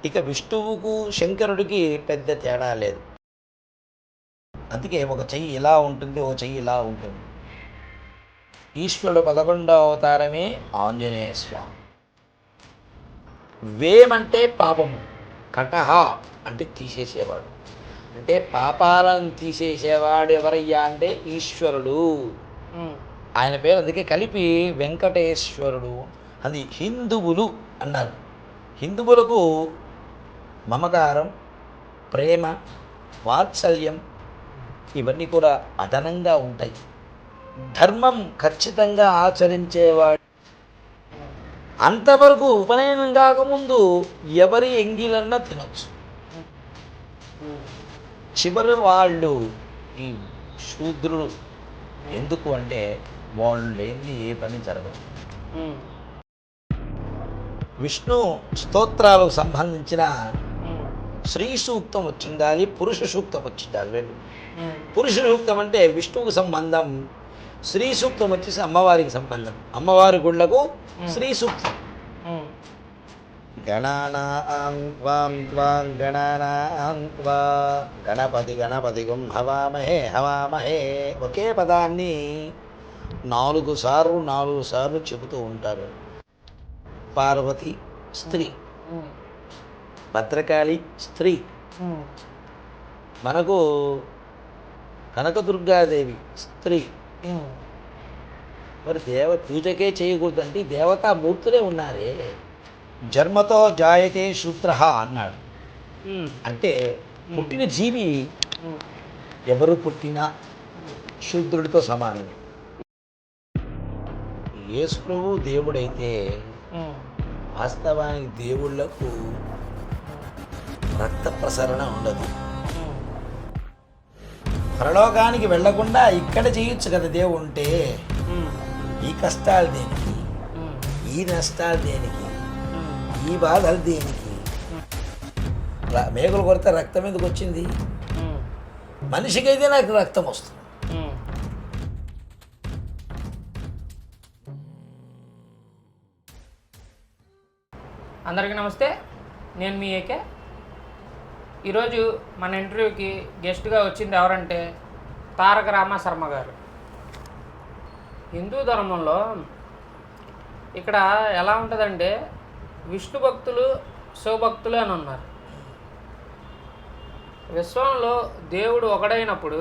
ఇక విష్ణువుకు శంకరుడికి పెద్ద తేడా లేదు. అందుకే ఒక చెయ్యి ఇలా ఉంటుంది, ఒక చెయ్యి ఇలా ఉంటుంది. ఈశ్వరుడు 11వ అవతారమే ఆంజనేయ స్వామి. వేమంటే పాపము, కటహ అంటే తీసేసేవాడు. అంటే పాపాలను తీసేసేవాడు ఎవరయ్యా అంటే ఈశ్వరుడు. ఆయన పేరు అందుకే కలిపి వెంకటేశ్వరుడు. అది హిందువులు అన్నారు. హిందువులకు మమకారం, ప్రేమ, వాత్సల్యం ఇవన్నీ కూడా అదనంగా ఉంటాయి. ధర్మం ఖచ్చితంగా ఆచరించేవాడు. అంతవరకు ఉపనయనం కాకముందు ఎవరి ఎంగిలన్నా తినొచ్చు. చివరి వాళ్ళు ఈ శూద్రులు ఎందుకు అంటే వాళ్ళు లేని ఏ పని జరగదు. విష్ణు స్తోత్రాలకు సంబంధించిన స్త్రీ సూక్తం వచ్చిండాలి, పురుష సూక్తం వచ్చిండాలి. రెండు. పురుష సూక్తం అంటే విష్ణువుకు సంబంధం, స్త్రీ సూక్తం వచ్చేసి అమ్మవారికి సంబంధం. అమ్మవారి గుళ్ళకు స్త్రీ సూక్తం. గణపతి గణపతిగం హవామహే హవామహే ఒకే పదాన్ని 4 సార్లు చెబుతూ ఉంటారు. పార్వతి స్త్రీ, భద్రకాళి స్త్రీ, మనకు కనకదుర్గాదేవి స్త్రీ. మరి పూజకే చేయకూడదంటే దేవతామూర్తులే ఉన్నారే. జన్మతో జాయతే శూద్ర అన్నాడు. అంటే పుట్టిన జీవి ఎవరు పుట్టినా శూద్రుడితో సమానం. యేసు ప్రభువు దేవుడైతే వాస్తవానికి దేవుళ్లకు రక్త ప్రసరణ ఉండదు. పరలోకానికి వెళ్లకుండా ఇక్కడ చేయొచ్చు కదా దేవుడు ఉంటే. ఈ కష్టాలు దేనికి, ఈ నష్టాలు దేనికి, ఈ బాధలు దేనికి? మేకలు కొడితే రక్తం ఎందుకు వచ్చింది? మనిషికైతే నాకు రక్తం వస్తుంది. అందరికీ నమస్తే, నేను మీ ఏకే. ఈరోజు మన ఇంటర్వ్యూకి గెస్ట్గా వచ్చింది ఎవరంటే తారక రామశర్మ గారు. హిందూ ధర్మంలో ఇక్కడ ఎలా ఉంటుందంటే విష్ణు భక్తులు, శివభక్తులు అని ఉన్నారు. విశ్వంలో దేవుడు ఒకడైనప్పుడు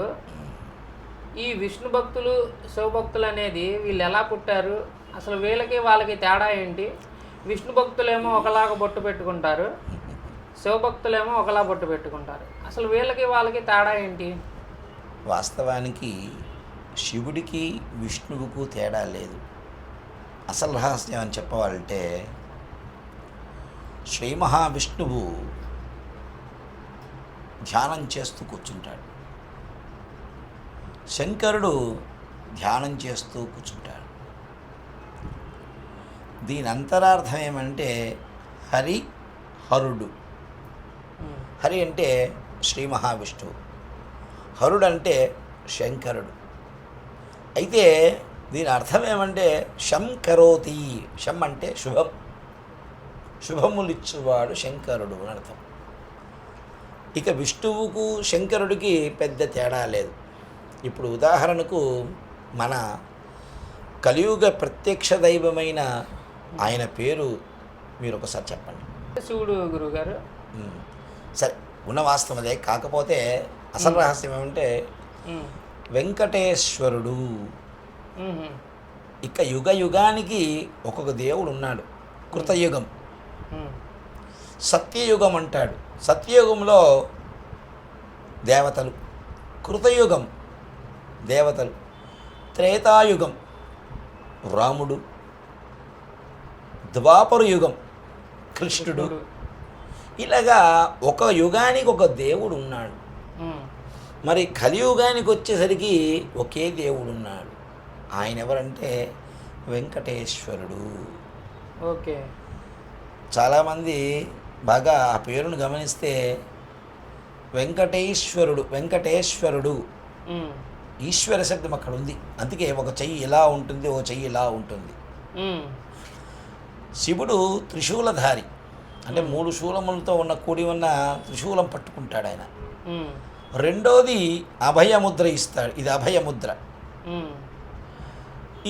ఈ విష్ణు భక్తులు, శివభక్తులు అనేది వీళ్ళు ఎలా పుట్టారు, అసలు వీళ్ళకి వాళ్ళకి తేడా ఏంటి? విష్ణు భక్తులేమో ఒకలాగా బొట్టు పెట్టుకుంటారు, శివభక్తులేమో ఒకలా బొట్టు పెట్టుకుంటారు. అసలు వీళ్ళకి వాళ్ళకి తేడా ఏంటి? వాస్తవానికి శివుడికి విష్ణువుకు తేడా లేదు. అసలు రహస్యం అని చెప్పవాలంటే శ్రీ మహావిష్ణువు ధ్యానం చేస్తూ కూర్చుంటాడు, శంకరుడు ధ్యానం చేస్తూ కూర్చుంటాడు. దీని అంతరార్థం ఏమంటే హరి, హరుడు. హరి అంటే శ్రీ మహావిష్ణువు, హరుడు అంటే శంకరుడు. అయితే దీని అర్థం ఏమంటే శం కరోతి. శం అంటే శుభం, శుభములిచ్చువాడు శంకరుడు అని అర్థం. ఇక విష్ణువుకు శంకరుడికి పెద్ద తేడా లేదు. ఇప్పుడు ఉదాహరణకు మన కలియుగ ప్రత్యక్ష దైవమైన ఆయన పేరు మీరు ఒకసారి చెప్పండి. శివుడు గురువుగారు. సరే, ఉన్న వాస్తవం అదే. కాకపోతే అసలు రహస్యం ఏమంటే వెంకటేశ్వరుడు. ఇక యుగ యుగానికి ఒక్కొక్క దేవుడు ఉన్నాడు. కృతయుగం, సత్యయుగం అంటాడు. సత్యయుగంలో దేవతలు, కృతయుగం దేవతలు, త్రేతాయుగం రాముడు, ద్వాపర యుగం కృష్ణుడు. ఇలాగా ఒక యుగానికి ఒక దేవుడు ఉన్నాడు. మరి కలియుగానికి వచ్చేసరికి ఒకే దేవుడు ఉన్నాడు. ఆయన ఎవరంటే వెంకటేశ్వరుడు. ఓకే. చాలామంది బాగా ఆ పేరును గమనిస్తే వెంకటేశ్వరుడు ఈశ్వర శబ్దం అక్కడ ఉంది. అందుకే ఒక చెయ్యి ఇలా ఉంటుంది, ఒక చెయ్యి ఇలా ఉంటుంది. శివుడు త్రిశూలధారి. అంటే 3 శూలములతో కూడి ఉన్న త్రిశూలం పట్టుకుంటాడు ఆయన. ఉమ్, రెండోది అభయముద్ర ఇస్తాడు, ఇది అభయముద్ర. ఉమ్,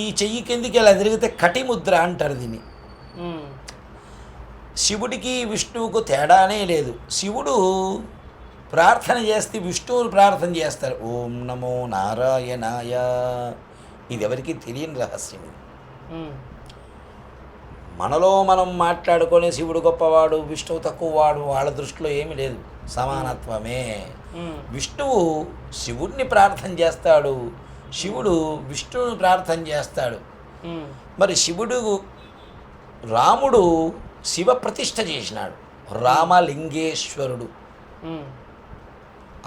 ఈ చెయ్యి కిందికి ఇలా తిరిగితే కటిముద్ర అంటారు దీన్ని. ఉమ్, శివుడికి విష్ణువుకు తేడానే లేదు. శివుడు ప్రార్థన చేస్తే విష్ణువుని ప్రార్థన చేస్తారు. ఓం నమో నారాయణాయ. ఇది ఎవరికి తెలియని రహస్యం ఇది. ఉమ్, మనలో మనం మాట్లాడుకొని శివుడు గొప్పవాడు విష్ణువు తక్కువవాడు వాళ్ళ దృష్టిలో ఏమీ లేదు, సమానత్వమే. ఉమ్, విష్ణువు శివుడిని ప్రార్థన చేస్తాడు, శివుడు విష్ణువుని ప్రార్థన చేస్తాడు. ఉమ్, మరి శివుడు రాముడు శివ ప్రతిష్ఠ చేసినాడు, రామలింగేశ్వరుడు. ఉమ్,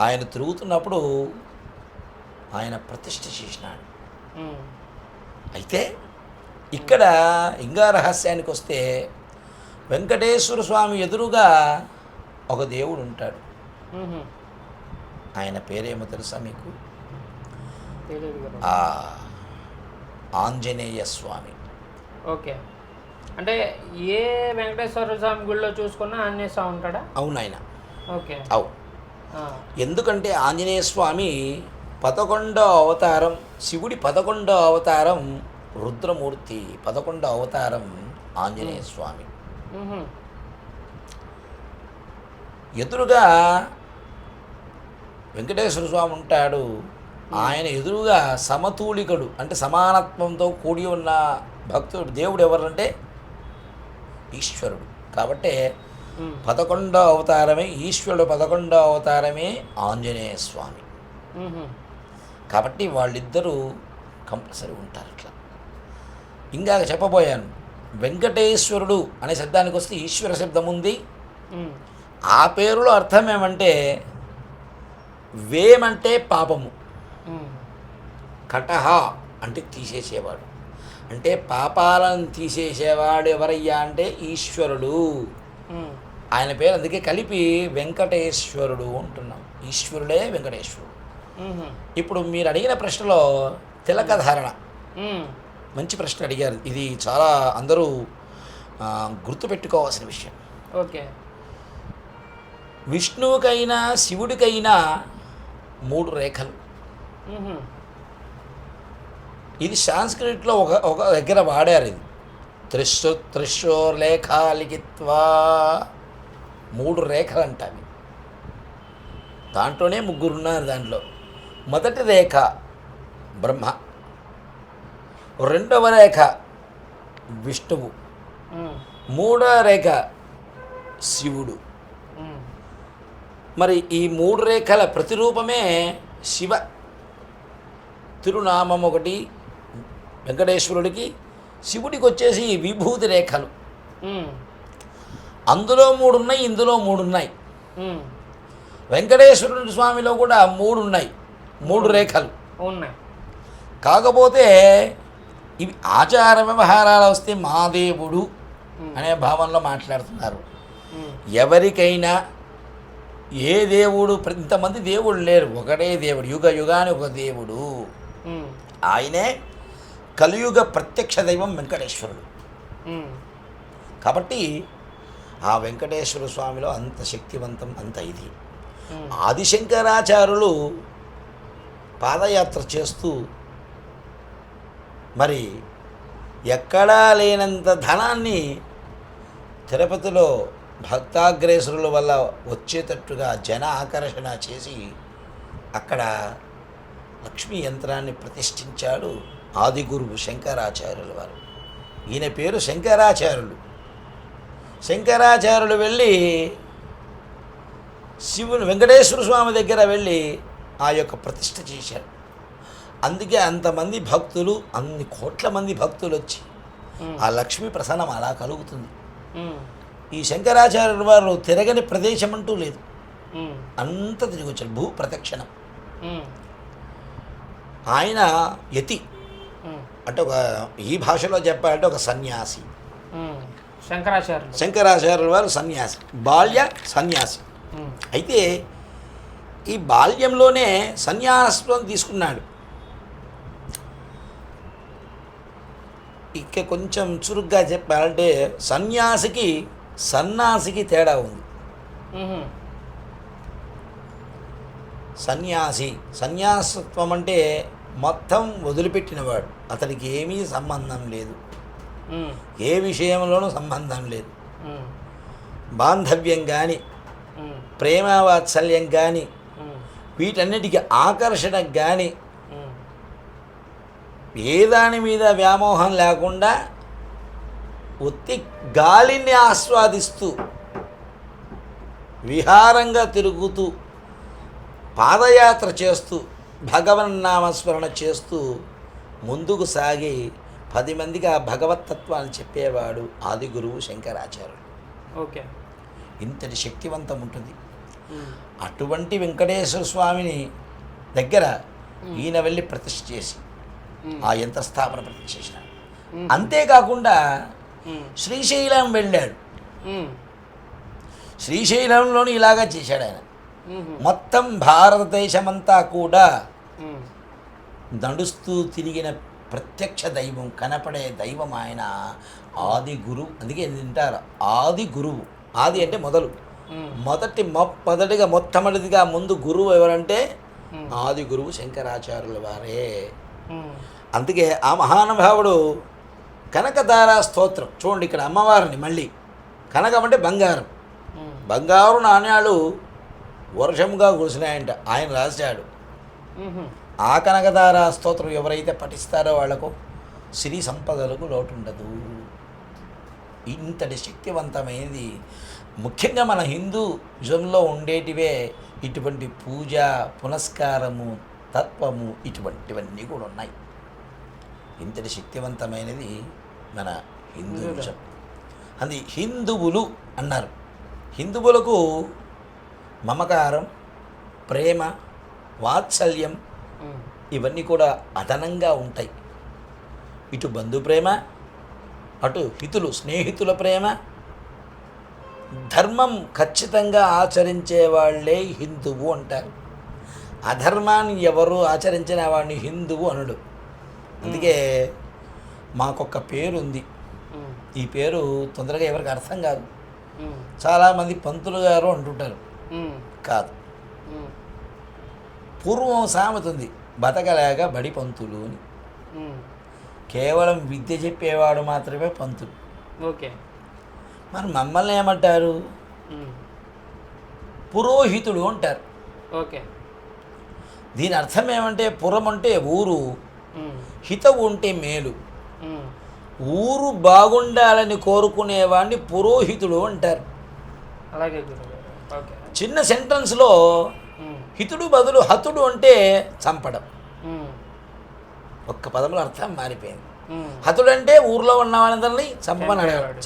ఆయన తిరుగుతున్నప్పుడు ఆయన ప్రతిష్ఠ చేసినాడు. ఉమ్, అయితే ఇక్కడ ఇంకా రహస్యానికి వస్తే వెంకటేశ్వర స్వామి ఎదురుగా ఒక దేవుడు ఉంటాడు. ఉహు, ఆయన పేరేమో తెలుసా మీకు? తెలియదు కదా. ఆ ఆంజనేయ స్వామి. ఓకే, అంటే ఏ వెంకటేశ్వర స్వామి గుడిలో చూసుకున్నా ఆంజనేయ స్వామి ఉంటాడా? అవును, ఆయన ఓకే. అవును. ఆ, ఎందుకంటే ఆంజనేయ స్వామి 11వ అవతారం, శివుడి 11వ అవతారం రుద్రమూర్తి, 11వ అవతారం ఆంజనేయ స్వామి. ఉహు, ఎదురుగా వెంకటేశ్వర స్వామి ఉంటాడు. ఆయన ఎదురుగా సమతూలికడు, అంటే సమానత్వంతో కూడి ఉన్న భక్తుడు దేవుడు ఎవరంటే ఈశ్వరుడు. కాబట్టి ఉమ్, 11వ అవతారమే ఈశ్వరుడు, 11వ అవతారమే ఆంజనేయ స్వామి. ఉహు, కాబట్టి వాళ్ళిద్దరూ కంపల్సరీ ఉంటారు. ఇట్లా ఇందాక చెప్పబోయాను, వెంకటేశ్వరుడు అనే శబ్దానికి వస్తే ఈశ్వర శబ్దం ఉంది. ఉమ్, ఆ పేరులో అర్థం ఏమంటే వేమంటే పాపము, ఉమ్, కటహ అంటే తీసేసేవాడు, అంటే పాపాలను తీసేసేవాడు ఎవరయ్యా అంటే ఈశ్వరుడు. ఉమ్, ఆయన పేరు అందుకే కలిపి వెంకటేశ్వరుడు అంటున్నాం. ఈశ్వరుడే వెంకటేశ్వరుడు. ఉహు, ఇప్పుడు మీరు అడిగిన ప్రశ్నలో తిలకధారణ ఉమ్, మంచి ప్రశ్న అడిగారు. ఇది చాలా అందరూ గుర్తుపెట్టుకోవాల్సిన విషయం. ఓకే. విష్ణువుకైనా శివుడికైనా 3 రేఖలు. ఉహు, ఇది సాంస్క్రిట్లో ఒక దగ్గర వాడారు. ఇది త్రిశూర్లేఖాలిఖిత్వా 3 రేఖలు అంటావి. దాంట్లోనే 3 ఉన్నారు. దాంట్లో మొదటి రేఖ బ్రహ్మ, రెండవ రేఖ విష్ణువు, ఉమ్, మూడవ రేఖ శివుడు. ఉమ్, మరి ఈ 3 రేఖల ప్రతిరూపమే శివ. తిరునామం ఒకటి వెంకటేశ్వరుడికి, శివుడికి వచ్చేసి విభూతి రేఖలు. ఉమ్, అందులో 3 ఉన్నాయి, ఇందులో 3 ఉన్నాయి. ఉమ్, వెంకటేశ్వరుడి స్వామిలో కూడా 3 ఉన్నాయి, 3 రేఖలు. ఉన్నాయి. కాకపోతే ఇవి ఆచార వ్యవహారాలు వస్తే మా దేవుడు అనే భావనలో మాట్లాడుతున్నారు. ఉమ్, ఎవరికైనా ఏ దేవుడు, ఇంతమంది దేవుడు లేరు, ఒకటే దేవుడు, యుగ యుగానికి ఒక దేవుడు. ఉమ్, ఆయనే కలియుగ ప్రత్యక్ష దైవం వెంకటేశ్వరుడు. ఉమ్, కాబట్టి ఆ వెంకటేశ్వర స్వామిలో అంత శక్తివంతం, అంత ఇది. ఉమ్, ఆదిశంకరాచార్యులు పాదయాత్ర చేస్తూ మరి ఎక్కడా లేనంత ధనాన్ని తిరుపతిలో భక్తాగ్రేసరుల వల్ల వచ్చేటట్టుగా జన ఆకర్షణ చేసి అక్కడ లక్ష్మీ యంత్రాన్ని ప్రతిష్ఠించాడు ఆది గురువు శంకరాచార్యుల వారు. ఈయన పేరు శంకరాచార్యులు. శంకరాచార్యులు వెళ్ళి శివుని వెంకటేశ్వర స్వామి దగ్గర వెళ్ళి ఆ యొక్క ప్రతిష్ఠ చేశారు. అందుకే అంతమంది భక్తులు, అన్ని కోట్ల మంది భక్తులు వచ్చి ఆ లక్ష్మీ ప్రసన్నం అలా కలుగుతుంది. ఈ శంకరాచార్యుల వారు తిరగని ప్రదేశం అంటూ లేదు, అంత తిరిగి వచ్చారు. భూ ప్రదక్షిణం. ఆయన యతి అంటే ఒక ఈ భాషలో చెప్పాలంటే ఒక సన్యాసి. శంకరాచార్యుల వారు సన్యాసి, బాల్య సన్యాసి. అయితే ఈ బాల్యంలోనే సన్యాసం తీసుకున్నాడు. ఇక కొంచెం చురుగ్గా చెప్పాలంటే సన్యాసికి సన్యాసికి తేడా ఉంది. మ్మ్. సన్యాసత్వం అంటే మొత్తం వదిలిపెట్టినవాడు, అతనికి ఏమీ సంబంధం లేదు, మ్మ్. ఏ విషయంలోనూ సంబంధం లేదు. మ్మ్. బాంధవ్యం కానీ మ్మ్. ప్రేమ వాత్సల్యం కానీ మ్మ్. వీటన్నిటికీ ఆకర్షణ కానీ మ్మ్. ఏ దాని మీద వ్యామోహం లేకుండా ఉత్తి గాలిని ఆస్వాదిస్తూ విహారంగా తిరుగుతూ పాదయాత్ర చేస్తూ భగవన్నామస్మరణ చేస్తూ ముందుకు సాగి 10 మందికి ఆ భగవతత్వాన్ని చెప్పేవాడు ఆది గురువు శంకరాచార్యుడు. ఓకే. ఇంతటి శక్తివంతం ఉంటుంది. మ్మ్. అటువంటి వెంకటేశ్వర స్వామిని దగ్గర ఈయన వెళ్ళి ప్రతిష్ఠ చేసి మ్మ్. ఆ యంత్రస్థాపన ప్రతిష్ఠ చేసినాడు. మ్మ్. అంతేకాకుండా మ్మ్. శ్రీశైలం వెళ్ళాడు. మ్మ్. శ్రీశైలంలోని ఇలాగా చేశాడు ఆయన. మ్మ్. మొత్తం భారతదేశమంతా కూడా మ్మ్. నడుస్తూ తిరిగిన ప్రత్యక్ష దైవం, కనపడే దైవం ఆయన ఆది గురువు. అందుకే తింటారు ఆది గురువు. ఆది అంటే మొదలు, మ్మ్. మొట్టమొదటిగా ముందు గురువు ఎవరంటే మ్మ్. ఆది గురువు శంకరాచార్యుల వారే. మ్మ్. అందుకే ఆ మహానుభావుడు కనకధారా స్తోత్రం చూడండి. ఇక్కడ అమ్మవారిని మళ్ళీ కనకం అంటే బంగారం, మ్మ్. బంగారు నాణ్యాలు వర్షంగా కురిసినాయంట, ఆయన రాశాడు. మ్మ్. ఆ కనకధారా స్తోత్రం ఎవరైతే పఠిస్తారో వాళ్లకు సిరి సంపదలకు లోటు ఉండదు. ఇంతటి శక్తివంతమైనది. ముఖ్యంగా మన హిందూజంలో ఉండేటివే ఇటువంటి పూజ, పునస్కారము, తత్వము ఇటువంటివన్నీ కూడా ఉన్నాయి. ఇంతటి శక్తివంతమైనది మన హిందూజం. అది హిందువులు అన్నారు. హిందువులకు మమకారం, ప్రేమ, వాత్సల్యం మ్మ్. ఇవన్నీ కూడా అదనంగా ఉంటాయి. ఇటు బంధు ప్రేమ, అటు హితులు స్నేహితుల ప్రేమ. ధర్మం ఖచ్చితంగా ఆచరించే వాళ్ళే హిందువు అంటారు. అధర్మాన్ని ఎవరు ఆచరించిన వాడిని హిందువు అనడు. అందుకే మాకొక పేరు ఉంది. మ్మ్. ఈ పేరు తొందరగా ఎవరికి అర్థం కాదు. మ్మ్. చాలామంది పంతులు గారు అంటుంటారు. మ్మ్. కాదు, మ్మ్. పూర్వం సామెత ఉంది, బతకలేక బడి పంతులు అని. మ్మ్. కేవలం విద్య చెప్పేవాడు మాత్రమే పంతులు. ఓకే. మరి మమ్మల్ని ఏమంటారు? మ్మ్. పురోహితుడు అంటారు. ఓకే. దీని అర్థం ఏమంటే పురం అంటే ఊరు, మ్మ్. హితవు ఉంటే మేలు. మ్మ్. ఊరు బాగుండాలని కోరుకునేవాడిని పురోహితుడు అంటారు. అలాగే గురుగారు. ఓకే. చిన్న సెంటెన్స్లో మ్మ్. హితుడు బదులు హతుడు అంటే చంపడం. మ్మ్. ఒక్క పదంలో అర్థం మారిపోయింది. మ్మ్. హతుడు అంటే ఊర్లో ఉన్న వాళ్ళందరినీ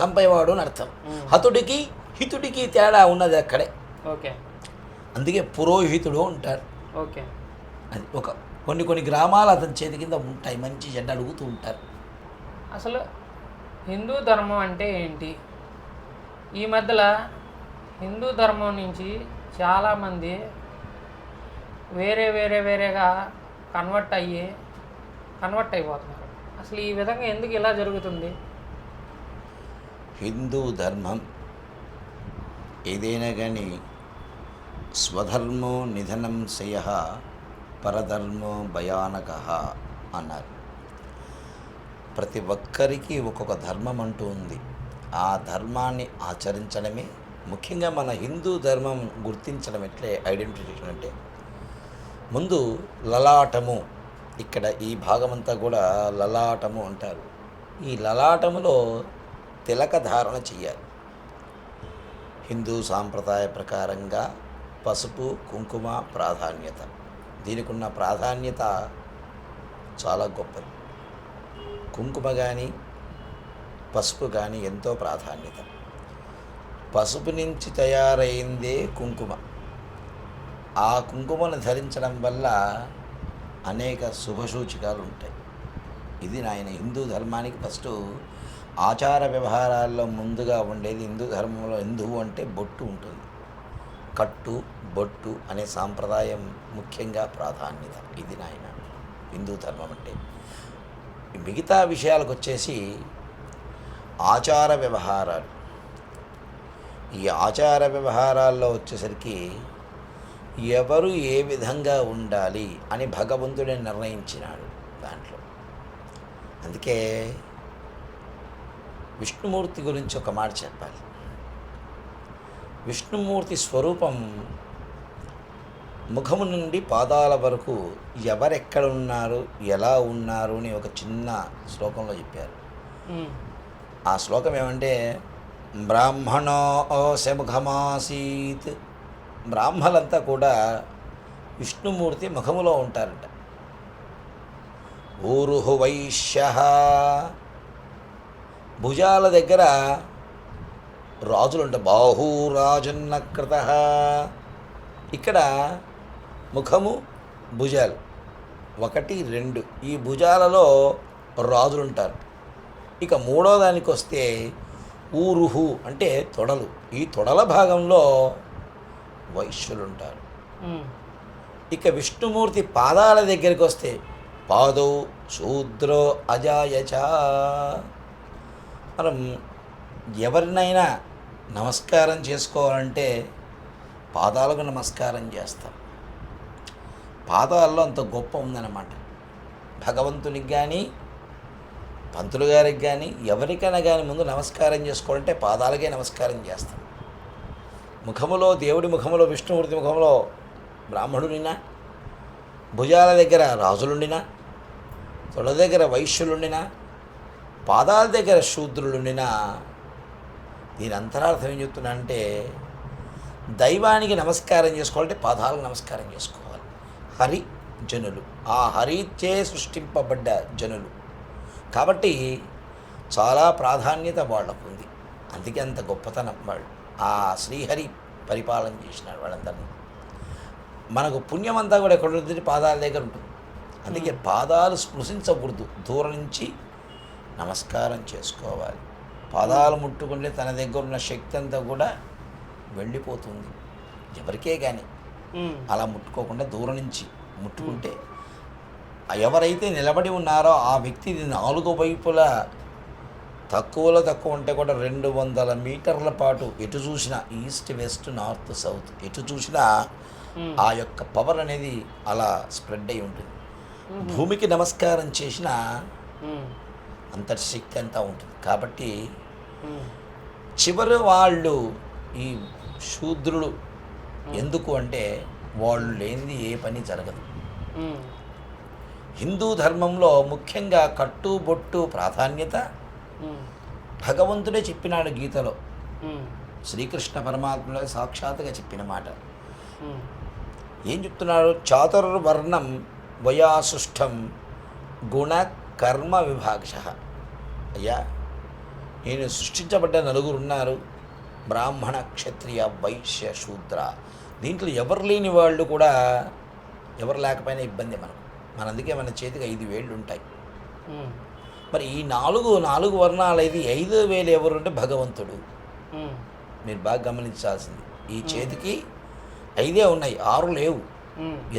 చంపేవాడు అని అర్థం. మ్మ్. హతుడికి హితుడికి తేడా ఉన్నది అక్కడే. ఓకే. అందుకే పురోహితుడు అంటారు. ఓకే. అది కొన్ని గ్రామాలు అతని చేతి కింద ఉంటాయి, మంచి చెడ్డ అడుగుతూ ఉంటారు. అసలు హిందూ ధర్మం అంటే ఏంటి? ఈ మధ్యలో హిందూ ధర్మం నుంచి చాలామంది వేరేగా కన్వర్ట్ అయిపోతున్నారు. అసలు ఈ విధంగా ఎందుకు ఇలా జరుగుతుంది? హిందూ ధర్మం ఏదైనా కానీ స్వధర్మో నిధనం శయ పరధర్మో భయానక అన్నారు. ప్రతి ఒక్కరికి ఒక్కొక్క ధర్మం అంటూ ఉంది. ఆ ధర్మాన్ని ఆచరించడమే ముఖ్యంగా మన హిందూ ధర్మం గుర్తించడం. ఎట్లే ఐడెంటిఫికేషన్ అంటే ముందు లలాటము, ఇక్కడ ఈ భాగమంతా కూడా లలాటము అంటారు. ఈ లలాటములో తిలక ధారణ చెయ్యాలి. హిందూ సాంప్రదాయ ప్రకారంగా పసుపు, కుంకుమ ప్రాధాన్యత. దీనికి ఉన్న ప్రాధాన్యత చాలా గొప్పది. కుంకుమ కానీ పసుపు కానీ ఎంతో ప్రాధాన్యత. పసుపు నుంచి తయారైందే కుంకుమ. ఆ కుంకుమను ధరించడం వల్ల అనేక శుభసూచికాలు ఉంటాయి. ఇది నాయన హిందూ ధర్మానికి ఫస్ట్ ఆచార వ్యవహారాల్లో ముందుగా ఉండేది. హిందూ ధర్మంలో హిందువు అంటే బొట్టు ఉంటుంది. కట్టు, బొట్టు అనే సాంప్రదాయం ముఖ్యంగా ప్రాధాన్యత. ఇది నాయన హిందూ ధర్మం అంటే. మిగతా విషయాలకు వచ్చేసి ఆచార వ్యవహారాలు. ఈ ఆచార వ్యవహారాల్లో వచ్చేసరికి ఎవరు ఏ విధంగా ఉండాలి అని భగవంతుడే నిర్ణయించినాడు దాంట్లో. అందుకే విష్ణుమూర్తి గురించి ఒక మాట చెప్పాలి. విష్ణుమూర్తి స్వరూపం ముఖము నుండి పాదాల వరకు ఎవరెక్కడ ఉన్నారు, ఎలా ఉన్నారు అని ఒక చిన్న శ్లోకంలో చెప్పారు. ఆ శ్లోకం ఏమంటే, బ్రాహ్మణో ముఖమాసీత్. బ్రాహ్మలంతా కూడా విష్ణుమూర్తి ముఖములో ఉంటారట. ఊరుహు వైశ్య, భుజాల దగ్గర రాజులు ఉంటారు. బాహూరాజన్నకృత. ఇక్కడ ముఖము భుజాలు 1, 2 ఈ భుజాలలో రాజులు ఉంటారు. ఇక మూడో దానికి వస్తే ఊరుహు అంటే తొడలు. ఈ తొడల భాగంలో వైశ్యులు ఉంటారు. ఇక విష్ణుమూర్తి పాదాల దగ్గరికి వస్తే పాదౌ శూద్రో అజాయచ. మనం ఎవరినైనా నమస్కారం చేసుకోవాలంటే పాదాలకు నమస్కారం చేస్తాం. పాదాల్లో అంత గొప్ప ఉందన్నమాట. భగవంతునికి కానీ పంతులు గారికి కానీ ఎవరికైనా కానీ ముందు నమస్కారం చేసుకోవాలంటే పాదాలకే నమస్కారం చేస్తాం. ముఖములో దేవుడి ముఖములో విష్ణుమూర్తి ముఖంలో బ్రాహ్మణుడినా, భుజాల దగ్గర రాజులుండినా, తొడ దగ్గర వైశ్యులుండినా, పాదాల దగ్గర శూద్రులుండినా, దీని అంతరార్థం ఏం చెప్తున్నా అంటే దైవానికి నమస్కారం చేసుకోవాలంటే పాదాలకు నమస్కారం చేసుకోవాలి. హరి జనులు, ఆ హరిచే సృష్టింపబడ్డ జనులు కాబట్టి చాలా ప్రాధాన్యత వాళ్ళకు ఉంది. అందుకే అంత గొప్పతనం వాళ్ళు. ఆ శ్రీహరి పరిపాలన చేసినాడు వాళ్ళందరినీ. మనకు పుణ్యం అంతా కూడా ఎక్కడ ఉంటుంది? పాదాల దగ్గర ఉంటుంది. అందుకే పాదాలు స్పృశించకూడదు, దూరం నుంచి నమస్కారం చేసుకోవాలి. పాదాలు ముట్టుకుంటే తన దగ్గర ఉన్న శక్తి అంతా కూడా వెళ్ళిపోతుంది ఎవరికే కానీ. అలా ముట్టుకోకుండా దూరం నుంచి ముట్టుకుంటే ఎవరైతే నిలబడి ఉన్నారో ఆ వ్యక్తి 4 వైపులా తక్కువలో తక్కువ ఉంటే కూడా 200 మీటర్ల పాటు ఎటు చూసినా ఈస్ట్ వెస్ట్ నార్త్ సౌత్ ఎటు చూసినా ఆ యొక్క పవర్ అనేది అలా స్ప్రెడ్ అయి ఉంటుంది. భూమికి నమస్కారం చేసిన అంతటి శక్తి అంతా ఉంటుంది. కాబట్టి చివరి వాళ్ళు ఈ శూద్రులు ఎందుకు అంటే వాళ్ళు లేనిది ఏ పని జరగదు. హిందూ ధర్మంలో ముఖ్యంగా కట్టుబొట్టు ప్రాధాన్యత భగవంతుడే చెప్పినాడు గీతలో. శ్రీకృష్ణ పరమాత్మలో సాక్షాత్తుగా చెప్పిన మాట. ఏం చెప్తున్నాడు? చాతుర్వర్ణం వయాసుష్టం గుణ కర్మ విభాగశ. అయ్యా, నేను సృష్టించబడ్డ 4 ఉన్నారు, బ్రాహ్మణ క్షత్రియ వైశ్య శూద్ర. దీంట్లో ఎవరు లేని వాళ్ళు కూడా, ఎవరు లేకపోయినా ఇబ్బంది అందుకే మన చేతికి 5 వేళ్ళు ఉంటాయి. మరి ఈ 4 వర్ణాలు 5 వేలు ఎవరు అంటే భగవంతుడు. మీరు బాగా గమనించాల్సింది, ఈ చేతికి 5 ఉన్నాయి, 6 లేవు.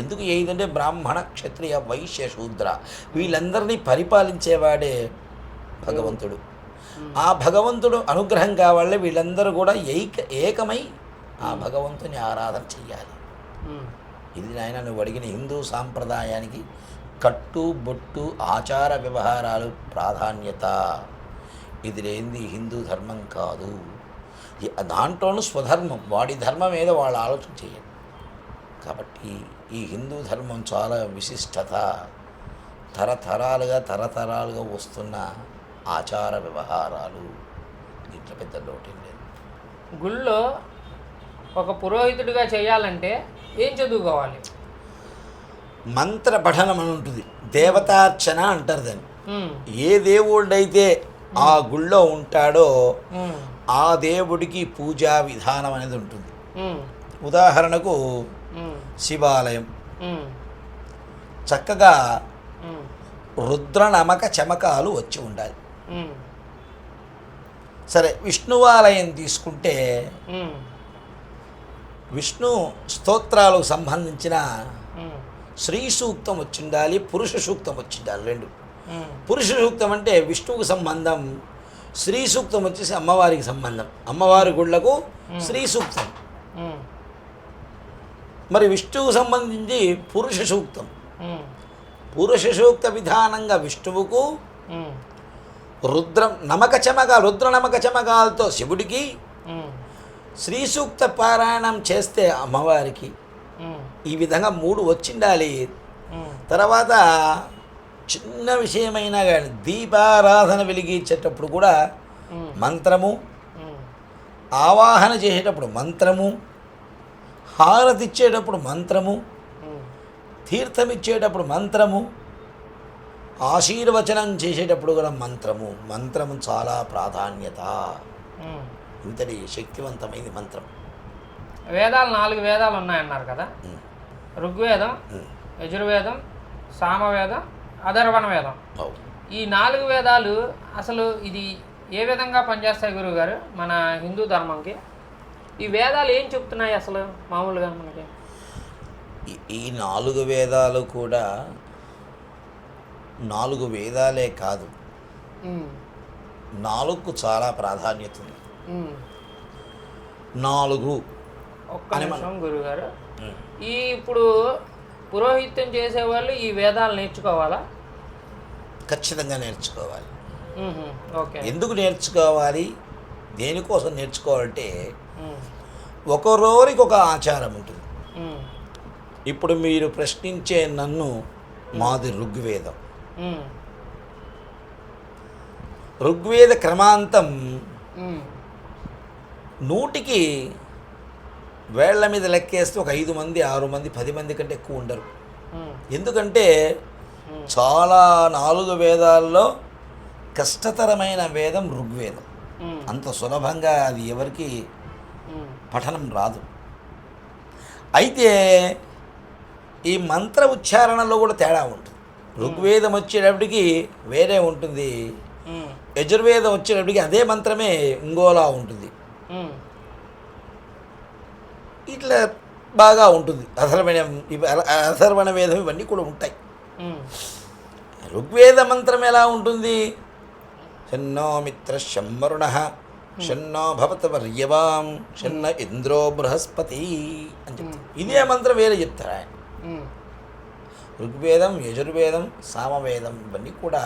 ఎందుకు 5 అంటే బ్రాహ్మణ క్షత్రియ వైశ్య శూద్ర వీళ్ళందరినీ పరిపాలించేవాడే భగవంతుడు. ఆ భగవంతుడు అనుగ్రహం కావాలంటే వీళ్ళందరూ కూడా ఏకమై ఆ భగవంతుని ఆరాధన చెయ్యాలి. ఇది నాయన నువ్వు అడిగిన హిందూ సాంప్రదాయానికి కట్టు బొట్టు ఆచార వ్యవహారాలు ప్రాధాన్యత. ఇది లేనిది హిందూ ధర్మం కాదు. దాంట్లోనూ స్వధర్మం, వాడి ధర్మం ఏదో వాళ్ళు ఆలోచన చేయాలి. కాబట్టి ఈ హిందూ ధర్మం చాలా విశిష్టత, తరతరాలుగా వస్తున్న ఆచార వ్యవహారాలు. దీంట్లో పెద్ద లోటేం లేదు. గుళ్ళో ఒక పురోహితుడిగా చేయాలంటే ఏం చదువుకోవాలి? మంత్ర పఠనం అని ఉంటుంది, దేవతార్చన అంటారు దాన్ని. ఏ దేవుడైతే ఆ గుళ్ళో ఉంటాడో ఆ దేవుడికి పూజా విధానం అనేది ఉంటుంది. ఉదాహరణకు శివాలయం చక్కగా రుద్రనమక చమకాలు వచ్చి ఉండాలి. సరే, విష్ణువాలయం తీసుకుంటే విష్ణు స్తోత్రాలకు సంబంధించిన శ్రీ సూక్తం వచ్చి ఉండాలి, పురుష సూక్తం వచ్చి ఉండాలి. 2. పురుష సూక్తం అంటే విష్ణువుకు సంబంధం, శ్రీ సూక్తం వచ్చేసి అమ్మవారికి సంబంధం. అమ్మవారి గుళ్ళకు శ్రీ సూక్తం. ఉమ్, మరి విష్ణువుకు సంబంధించి పురుష సూక్తం. ఉమ్, పురుష సూక్త విధానంగా విష్ణువుకు, ఉమ్, రుద్ర నమక చమకాలతో శివుడికి, ఉమ్, శ్రీ సూక్త పారాయణం చేస్తే అమ్మవారికి, ఉమ్, ఈ విధంగా 3 వచ్చిండాలి. ఉమ్, తర్వాత చిన్న విషయమైనా కానీ దీపారాధన వెలిగించేటప్పుడు కూడా ఉమ్, మంత్రము, ఉమ్, ఆవాహన చేసేటప్పుడు మంత్రము, హారతి ఇచ్చేటప్పుడు మంత్రము, ఉమ్, తీర్థం ఇచ్చేటప్పుడు మంత్రము, ఆశీర్వచనం చేసేటప్పుడు కూడా మంత్రము చాలా ప్రాధాన్యత. ఉమ్. ఇంతటి శక్తివంతమైనది మంత్రం. వేదాలు 4 వేదాలు ఉన్నాయన్నారు కదా. ఉమ్. ఋగ్వేదం, ఉమ్. యజుర్వేదం, సామవేదం, అథర్వణ వేదం. అవు. ఈ 4 వేదాలు అసలు ఇది ఏ విధంగా పనిచేస్తాయి గురువుగారు మన హిందూ ధర్మంకి? ఈ వేదాలు ఏం చెప్తున్నాయి అసలు మామూలుగా మనకి? ఈ 4 వేదాలు కూడా 4 వేదాలే కాదు, ఉమ్, 4కు చాలా ప్రాధాన్యత ఉంది. ఉమ్. 4 ఒక్క అని నిమిషం గురువుగారు. ఇప్పుడు పురోహిత్యం చేసేవాళ్ళు ఈ వేదాలు నేర్చుకోవాలా? ఖచ్చితంగా నేర్చుకోవాలి. ఉహు, ఓకే. ఎందుకు నేర్చుకోవాలి, దేనికోసం నేర్చుకోవాలంటే ఉమ్, ఒకరోరికి ఒక ఆచారం ఉంటుంది. ఉమ్, ఇప్పుడు మీరు ప్రశ్నించే నన్ను మాది ఋగ్వేదం. ఉమ్, ఋగ్వేద క్రమాంతం ఉమ్, 100కి వేళ్ల మీద లెక్కేస్తే ఒక 5 మంది 6 మంది 10 మంది కంటే ఎక్కువ ఉండరు. ఉమ్, ఎందుకంటే చాలా 4 వేదాల్లో కష్టతరమైన వేదం ఋగ్వేదం. ఉమ్, అంత సులభంగా అది ఎవరికి ఉమ్, పఠనం రాదు. అయితే ఈ మంత్ర ఉచ్చారణలో కూడా తేడా ఉంటుంది. ఋగ్వేదం వచ్చేటప్పటికి వేరే ఉంటుంది, ఉమ్, యజుర్వేదం వచ్చేటప్పటికి అదే మంత్రమే ఇంకోలా ఉంటుంది. ఉమ్, ఇట్లా బాగా ఉంటుంది. అథర్వణ వేదం ఇవన్నీ కూడా ఉంటాయి. ఉమ్, ఋగ్వేద మంత్రం ఎలా ఉంటుంది? షన్నో మిత్ర శమ్మరుణ షన్నో భవత వర్యవాం షన్న ఇంద్రో బృహస్పతి అని చెప్తారు. ఇదే మంత్రం వేరే చెప్తారు ఆయన. ఉమ్, ఋగ్వేదం, యజుర్వేదం, సామవేదం ఇవన్నీ కూడా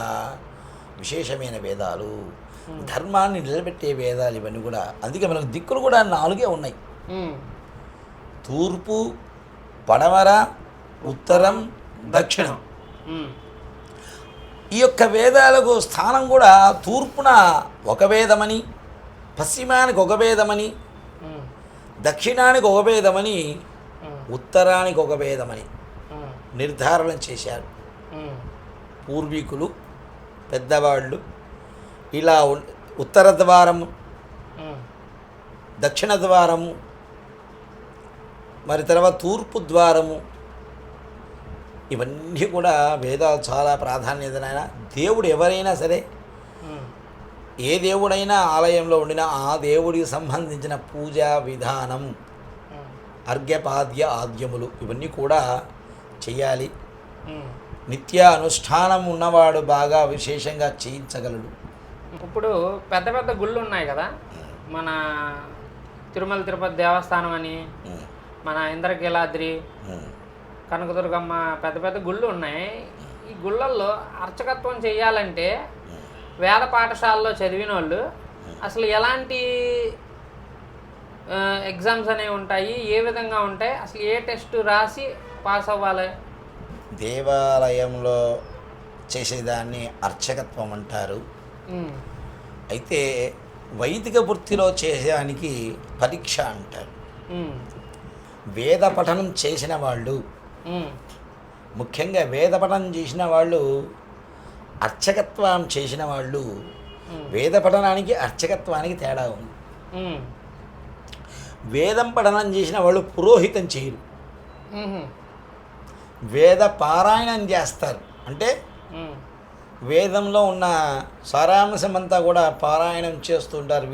విశేషమైన వేదాలు, ధర్మాన్ని నిలబెట్టే వేదాలు ఇవన్నీ కూడా. అందుకే మనకు దిక్కులు కూడా 4 ఉన్నాయి. ఉమ్, తూర్పు, పడమర, ఉత్తరం, దక్షిణం. ఉమ్, ఈ యొక్క వేదాలకు స్థానం కూడా తూర్పున ఒక వేదమని, పశ్చిమానికి ఒక వేదమని, ఉమ్, దక్షిణానికి ఒక వేదమని, ఉమ్, ఉత్తరానికి ఒక వేదమని ఉమ్, నిర్ధారణ చేశారు ఉమ్, పూర్వీకులు, పెద్దవాళ్ళు. ఇలా ఉత్తర ద్వారము, ఉమ్, దక్షిణ ద్వారము, మరి తర్వాత తూర్పు ద్వారము, ఇవన్నీ కూడా వేదాలు చాలా ప్రాధాన్యతనైన. దేవుడు ఎవరైనా సరే, ఉమ్, ఏ దేవుడైనా ఆలయంలో ఉండినా ఆ దేవుడికి సంబంధించిన పూజా విధానం, ఉమ్, అర్ఘ్యపాద్య ఆద్యములు ఇవన్నీ కూడా చెయ్యాలి. ఉమ్. నిత్య అనుష్ఠానం ఉన్నవాడు బాగా విశేషంగా చేయించగలడు. ఇప్పుడు పెద్ద పెద్ద గుళ్ళు ఉన్నాయి కదా, మన తిరుమల తిరుపతి దేవస్థానం అని, మన ఇంద్రకీలాద్రి, కనకదుర్గమ్మ, పెద్ద పెద్ద గుళ్ళు ఉన్నాయి. ఈ గుళ్ళల్లో అర్చకత్వం చేయాలంటే వేద పాఠశాలలో చదివిన వాళ్ళు అసలు ఎలాంటి ఎగ్జామ్స్ అనేవి ఉంటాయి, ఏ విధంగా ఉంటాయి, అసలు ఏ టెస్ట్ రాసి పాస్ అవ్వాలి? దేవాలయంలో చేసేదాన్ని అర్చకత్వం అంటారు. ఉమ్, అయితే వైదిక వృత్తిలో చేసేదానికి పరీక్ష అంటారు. ఉమ్, వేద పఠనం చేసిన వాళ్ళు, ఉమ్, ముఖ్యంగా వేద పఠనం చేసిన వాళ్ళు, అర్చకత్వం చేసిన వాళ్ళు, వేద పఠనానికి అర్చకత్వానికి తేడా ఉంది. ఉమ్, వేదం పఠనం చేసిన వాళ్ళు పురోహితం చేయరు, ఉమ్, వేద పారాయణం చేస్తారు. అంటే ఉమ్, వేదంలో ఉన్న సారాంశం అంతా కూడా పారాయణం చేస్తుంటారు.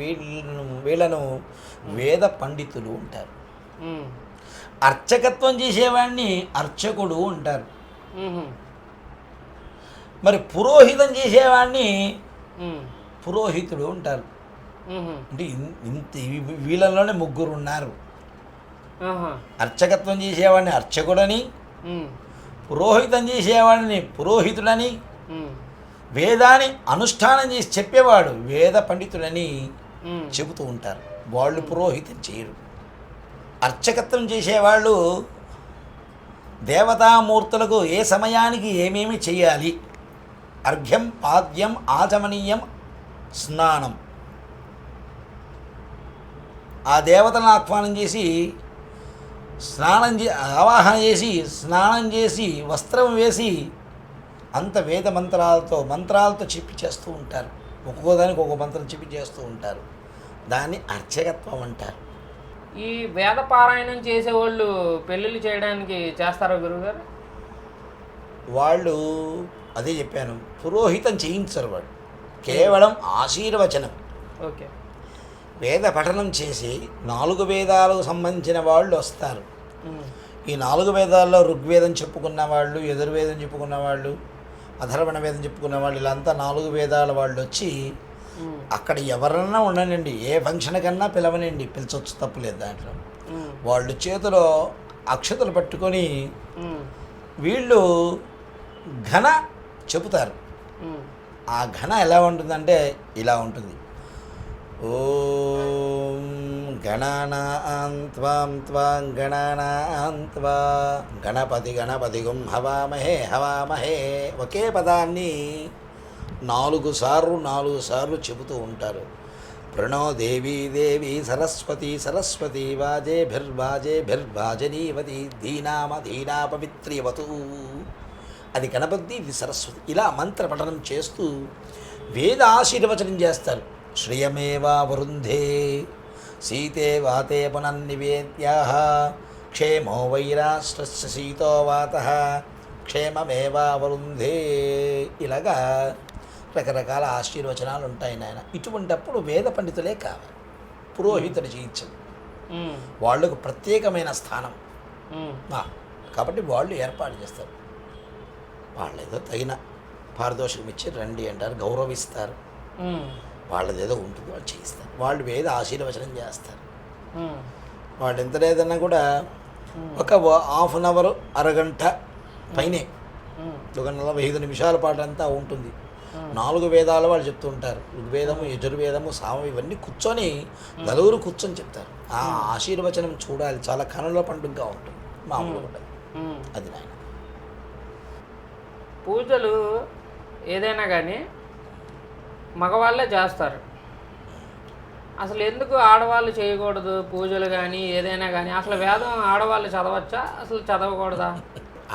వీళ్ళను వేద పండితులు ఉంటారు. ఉమ్, అర్చకత్వం చేసేవాడిని అర్చకుడు అంటారు. ఉమ్, మరి పురోహితం చేసేవాడిని ఉమ్, పురోహితుడు అంటారు. మ్మ్. అంటే ఇంత వీళ్ళలోనే ముగ్గురు ఉన్నారు. ఆహా. అర్చకత్వం చేసేవాడిని అర్చకుడని, మ్మ్. పురోహితం చేసేవాడిని పురోహితుడని, మ్మ్. వేదాన్ని అనుష్ఠానం చేసి చెప్పేవాడు వేద పండితుడని మ్మ్. చెబుతూ ఉంటారు. వాళ్ళు పురోహితం చేయరు. అర్చకత్వం చేసేవాళ్ళు దేవతామూర్తులకు ఏ సమయానికి ఏమేమి చేయాలి, అర్ఘ్యం, పాద్యం, ఆచమనీయం, స్నానం, ఆ దేవతలను ఆహ్వానం చేసి ఆవాహన చేసి స్నానం చేసి వస్త్రం వేసి అంత వేద మంత్రాలతో చెప్పి చేస్తూ ఉంటారు. ఒక్కోదానికి ఒక్కో మంత్రం చెప్పి చేస్తూ ఉంటారు. దాన్ని అర్చకత్వం అంటారు. ఈ వేద పారాయణం చేసేవాళ్ళు పెళ్ళిళ్ళు చేయడానికి చేస్తారా గురువుగారు? వాళ్ళు అదే చెప్పాను, పురోహితం చేయించరు. వాళ్ళు కేవలం ఆశీర్వచనం. ఓకే. వేద పఠనం చేసి 4 వేదాలకు సంబంధించిన వాళ్ళు వస్తారు. మ్మ్. ఈ 4 వేదాల్లో ఋగ్వేదం చెప్పుకున్న వాళ్ళు, యజుర్వేదం చెప్పుకున్న వాళ్ళు, అథర్వణ వేదం చెప్పుకున్న వాళ్ళు, ఇలా అంతా 4 వేదాల వాళ్ళు వచ్చి మ్మ్. అక్కడ ఎవరన్నా ఉండనండి, ఏ ఫంక్షన్ కన్నా పిలవనండి, పిలిచొచ్చు, తప్పులేదు దాంట్లో. మ్మ్. వాళ్ళు చేతిలో అక్షతలు పట్టుకొని మ్మ్. వీళ్ళు ఘన చెబుతారు. మ్మ్. ఆ ఘన ఎలా ఉంటుందంటే ఇలా ఉంటుంది. ఓం గణానాం త్వాం త్వాం గణానాం త్వా గణపతిగం హవామహే ఒకే పదాన్ని 4 సార్లు చెబుతూ ఉంటారు. ప్రణో దేవీ సరస్వతి వాజేభిర్వాజనీవతి ధీనాపవిత్రియవతు. అది గణపతి, ఇది సరస్వతి. ఇలా మంత్ర పఠనం చేస్తూ వేద ఆశీర్వచనం చేస్తారు. శ్రియమేవా వరుంధే సీతే వాతే పునర్నివేద్యాః క్షేమో వైరాష్ట్రస్య సీతో వాతః క్షేమమేవా వరుంధే. ఇలాగా రకరకాల ఆశీర్వచనాలు ఉంటాయి నాయన. ఇటువంటప్పుడు వేద పండితులే కావాలి, పురోహితుడు చేయించదు. మ్మ్. వాళ్ళకు ప్రత్యేకమైన స్థానం. మ్మ్. కాబట్టి వాళ్ళు ఏర్పాటు చేస్తారు. వాళ్ళు ఏదో తగిన పారితోషికం ఇచ్చి రండి అంటారు, గౌరవిస్తారు. మ్మ్. వాళ్ళదేదో ఉంటుంది, వాళ్ళు చేయిస్తారు. వాళ్ళు వేద ఆశీర్వచనం చేస్తారు. మ్మ్. వాళ్ళు ఎంత లేదన్నా కూడా ఒక హాఫ్ అన్ అవర్, అరగంట పైనే, మ్మ్. ఒక 45 నిమిషాల పాటు అంతా ఉంటుంది. 4 వేదాలు వాళ్ళు చెప్తూ ఉంటారు. ఋగ్వేదము, యజుర్వేదము, సామ, ఇవన్నీ కూర్చొని నలుగురు కూర్చొని చెప్తారు. ఆ ఆశీర్వచనం చూడాలి, చాలా కనుల పండుగగా ఉంటుంది, మామూలుగా ఉంటుంది. మ్మ్. అది నాయన. పూజలు ఏదైనా కానీ మగవాళ్ళే చేస్తారు. అసలు ఎందుకు ఆడవాళ్ళు చేయకూడదు పూజలు కానీ ఏదైనా కానీ? అసలు వేదం ఆడవాళ్ళు చదవచ్చా, అసలు చదవకూడదా?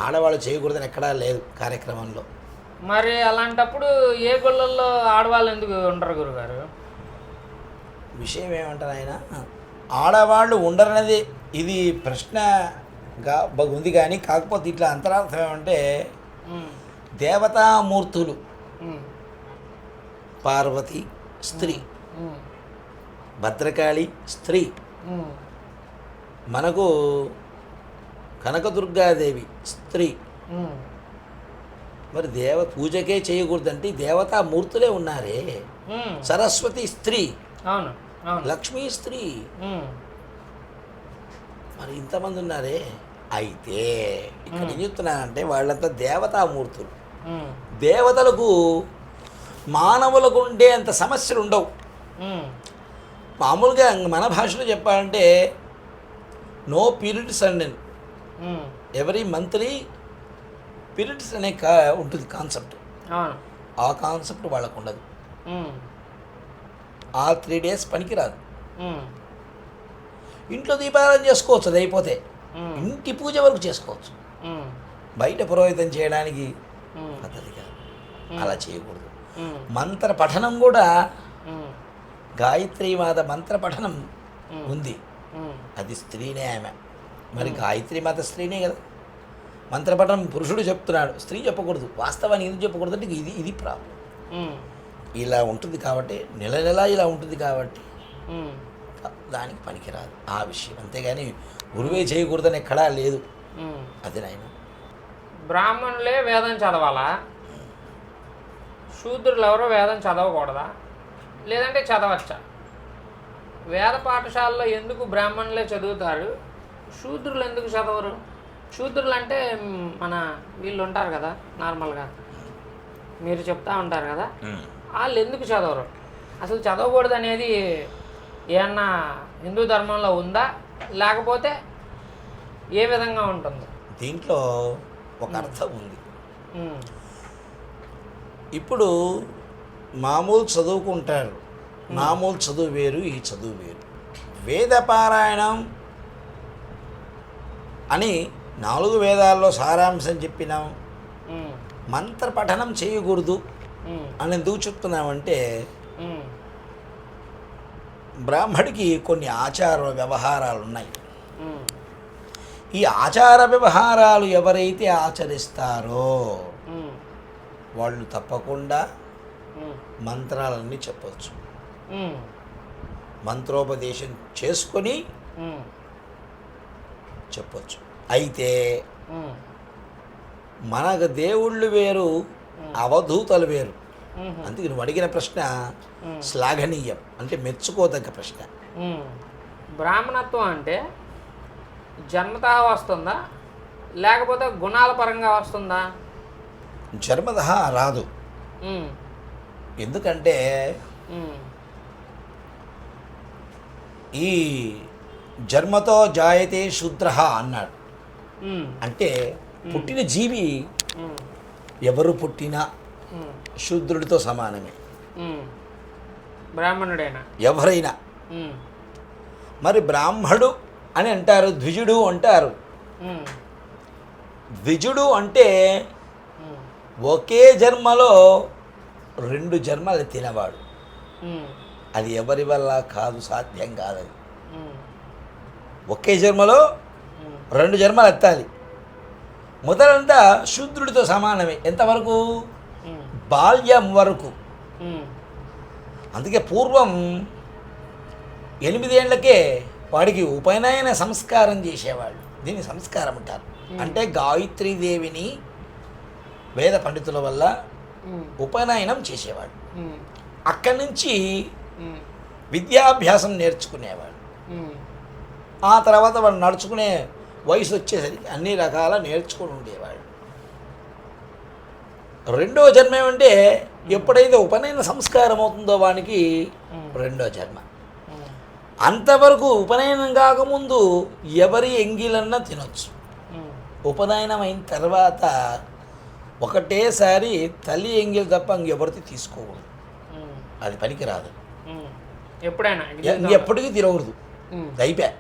ఆడవాళ్ళు చేయకూడదని ఎక్కడా లేదు కార్యక్రమంలో. మరి అలాంటప్పుడు ఏ గుళ్ళల్లో ఆడవాళ్ళు ఎందుకు ఉండరు గురుగారు? విషయం ఏమంటారు ఆయన, ఆడవాళ్ళు ఉండరనేది ఇది ప్రశ్నగా ఉంది. కానీ కాకపోతే ఇట్లా అంతరార్థం ఏమంటే, మ్మ్. దేవతామూర్తులు, మ్మ్. పార్వతి స్త్రీ, మ్మ్. భద్రకాళి స్త్రీ, మ్మ్. మనకు కనకదుర్గాదేవి స్త్రీ. మ్మ్. మరి పూజకే చేయకూడదంటే దేవతామూర్తులే ఉన్నారే. మ్మ్. సరస్వతి స్త్రీ, అవును, అవును. లక్ష్మీ స్త్రీ, మ్మ్. మరి ఇంతమంది ఉన్నారే. అయితే ఇక్కడ ఏం చెప్తున్నానంటే వాళ్ళంతా దేవతామూర్తులు. మ్మ్. దేవతలకు మానవులకు ఉండే అంత సమస్యలు ఉండవు. మ్మ్. మామూలుగా మన భాషలో చెప్పాలంటే no periods and hmm. Every monthly periods అనే ఉంటుంది కాన్సెప్ట్. అవును. ఆ కాన్సెప్ట్ వాళ్ళకు ఉండదు. మ్మ్. ఆ 3 days పనికిరాదు. మ్మ్. ఇంట్లో దీపారాధన చేసుకోవచ్చు, అది అయిపోతే మ్మ్. ఇంటి పూజ వరకు చేసుకోవచ్చు. మ్మ్. బయట పురోహితం చేయడానికి మ్మ్. పద్ధతి కాదు, అలా చేయకూడదు. మ్మ్. మంత్ర పఠనం కూడా మ్మ్. గాయత్రీమాత మంత్ర పఠనం ఉంది, మ్మ్. అది స్త్రీనే ఆమె. మరి గాయత్రీమాత స్త్రీనే కదా. మంత్రపఠనం పురుషుడు చెప్తున్నాడు, స్త్రీ చెప్పకూడదు. వాస్తవాన్ని ఎందుకు చెప్పకూడదు అంటే ఇది ప్రాబ్లం. మ్మ్. ఇలా ఉంటుంది కాబట్టి, నెల ఇలా ఉంటుంది కాబట్టి మ్మ్. దానికి పనికిరాదు ఆ విషయం. అంతేగాని గురువే చేయకూడదని ఎక్కడా లేదు. మ్మ్. అది నాయన. బ్రాహ్మణులే వేదం చదవాలా? శూద్రులు ఎవరో వేదం చదవకూడదా? లేదంటే చదవచ్చా? వేద పాఠశాలలో ఎందుకు బ్రాహ్మణులే చదువుతారు, శూద్రులు ఎందుకు చదవరు? శూద్రులు అంటే మన వీళ్ళు ఉంటారు కదా నార్మల్గా, మీరు చెప్తా ఉంటారు కదా, వాళ్ళు ఎందుకు చదవరు? అసలు చదవకూడదు అనేది ఏమన్నా హిందూ ధర్మంలో ఉందా, లేకపోతే ఏ విధంగా ఉంటుంది? దీంట్లో ఒక అర్థం ఉంది. ఇప్పుడు మామూలు చదువుకుంటారు, మామూలు చదువు వేరు, ఈ చదువు వేరు. వేద పారాయణం అని 4 వేదాల్లో సారాంశం చెప్పినాం, మంత్ర పఠనం చేయకూడదు అని ఎందుకు చెప్తున్నామంటే బ్రాహ్మడికి కొన్ని ఆచార వ్యవహారాలు ఉన్నాయి. ఈ ఆచార వ్యవహారాలు ఎవరైతే ఆచరిస్తారో వాళ్ళు తప్పకుండా మంత్రాలన్నీ చెప్పచ్చు, మంత్రోపదేశం చేసుకొని చెప్పచ్చు. అయితే మనకు దేవుళ్ళు వేరు, అవధూతలు వేరు. అందుకే నువ్వు అడిగిన ప్రశ్న శ్లాఘనీయం, అంటే మెచ్చుకోదగ్గ ప్రశ్న. బ్రాహ్మణత్వం అంటే జన్మతః వస్తుందా, లేకపోతే గుణాల పరంగా వస్తుందా? జన్మతః రాదు. ఎందుకంటే ఈ జన్మతో జాయతే శూద్ర అన్నాడు. అంటే పుట్టిన జీవి ఎవరు పుట్టినా శూద్రుడితో సమానమే, బ్రాహ్మణుడైనా ఎవరైనా. మరి బ్రాహ్మడు అని అంటారు, ద్విజుడు అంటారు. ద్విజుడు అంటే ఒకే జన్మలో 2 జన్మలు తినవాడు. అది ఎవరి వల్ల కాదు, సాధ్యం కాదది. ఒకే జన్మలో 2 జన్మలు ఎత్తాలి. మొదలంతా శూద్రుడితో సమానమే. ఎంతవరకు? బాల్యం వరకు. అందుకే పూర్వం 8 ఏళ్లకే వాడికి ఉపనయన సంస్కారం చేసేవాళ్ళు. దీన్ని సంస్కారం అంటారు. అంటే గాయత్రీదేవిని వేద పండితుల వల్ల ఉపనయనం చేసేవాడు. అక్కడి నుంచి విద్యాభ్యాసం నేర్చుకునేవాడు. ఆ తర్వాత వాడు నడుచుకునే వయసు వచ్చేసరికి అన్ని రకాల నేర్చుకుని ఉండేవాడు. 2వ జన్మ ఏమంటే ఎప్పుడైతే ఉపనయన సంస్కారం అవుతుందో వానికి 2వ జన్మ. అంతవరకు ఉపనయనం కాకముందు ఎవరి ఎంగిలన్నా తినొచ్చు. ఉపనయనం అయిన తర్వాత ఒకటేసారి తల్లి ఎంగిల్ తప్ప ఇంకెవరితో తీసుకోకూడదు, అది పనికిరాదు. ఎప్పుడైనా ఎప్పటికీ తినకూడదు, అయిపోయా.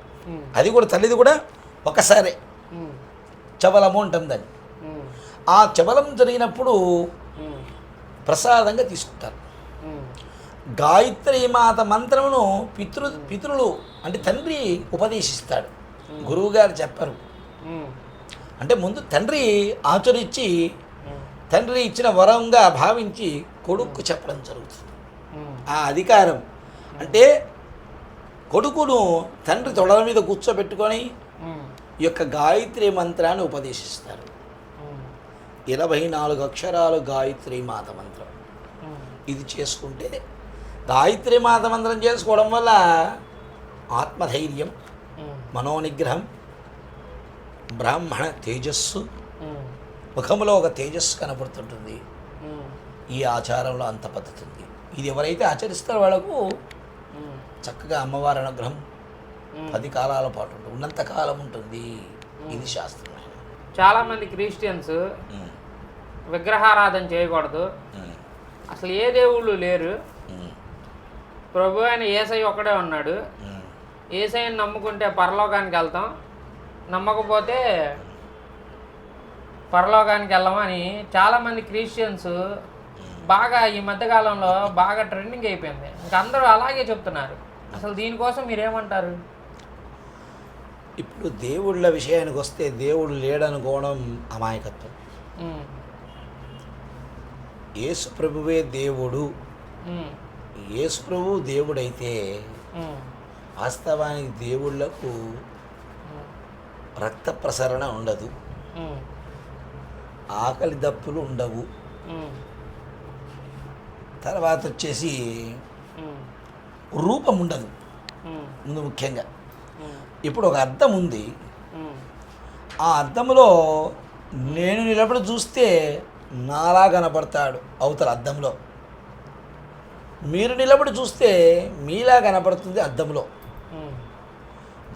అది కూడా తల్లిది కూడా ఒకసారే చబలము అంటాం దాన్ని. ఆ చబలం జరిగినప్పుడు ప్రసాదంగా తీసుకుంటారు. గాయత్రి మాత మంత్రమును పితృలు అంటే తండ్రి ఉపదేశిస్తాడు, గురువుగారు చెప్పరు. అంటే ముందు తండ్రి ఆచరించి తండ్రి ఇచ్చిన వరంగా భావించి కొడుకు చెప్పడం జరుగుతుంది. ఆ అధికారం అంటే కొడుకును తండ్రి తొడల మీద కూర్చోబెట్టుకొని ఈ యొక్క గాయత్రి మంత్రాన్ని ఉపదేశిస్తారు. 24 అక్షరాలు గాయత్రి మాత మంత్రం. ఇది చేసుకుంటే గాయత్రి మాత మంత్రం చేసుకోవడం వల్ల ఆత్మధైర్యం, మనోనిగ్రహం, బ్రాహ్మణ తేజస్సు, ముఖంలో ఒక తేజస్సు కనపడుతుంటుంది. ఈ ఆచారంలో అంత పద్ధతి ఉంది. ఇది ఎవరైతే ఆచరిస్తారో వాళ్ళకు చక్కగా అమ్మవారి అనుగ్రహం 10 కాలాల పాటు ఉంటుంది, ఉన్నంతకాలం ఉంటుంది. ఇది శాస్త్రం. చాలామంది క్రిస్టియన్స్ విగ్రహారాధన చేయకూడదు, అసలు ఏ దేవుళ్ళు లేరు, ప్రభు అయిన యేసయ్య ఒక్కడే ఉన్నాడు, యేసయ్యని నమ్ముకుంటే పరలోకానికి వెళ్తాం, నమ్మకపోతే పరలోకానికి వెళ్ళమని చాలామంది క్రిస్టియన్స్ బాగా ఈ మధ్యకాలంలో బాగా ట్రెండింగ్ అయిపోయింది. ఇంకా అందరూ అలాగే చెప్తున్నారు. అసలు దీనికోసం మీరేమంటారు? ఇప్పుడు దేవుళ్ళ విషయానికి వస్తే దేవుడు లేడనుకోవడం అమాయకత్వం. యేసు ప్రభువే దేవుడు. యేసు ప్రభువు దేవుడైతే వాస్తవానికి దేవుళ్లకు రక్త ప్రసరణ ఉండదు, ఆకలి దప్పులు ఉండవు. తర్వాత వచ్చేసి రూపం ఉండదు. ముందు ముఖ్యంగా. ఉమ్. ఇప్పుడు ఒక అద్దం ఉంది. ఉమ్. ఆ అద్దంలో నేను నిలబడి చూస్తే నాలా కనపడతాడు అవతల అద్దంలో. మీరు నిలబడి చూస్తే మీలా కనపడుతుంది అద్దంలో. ఉమ్.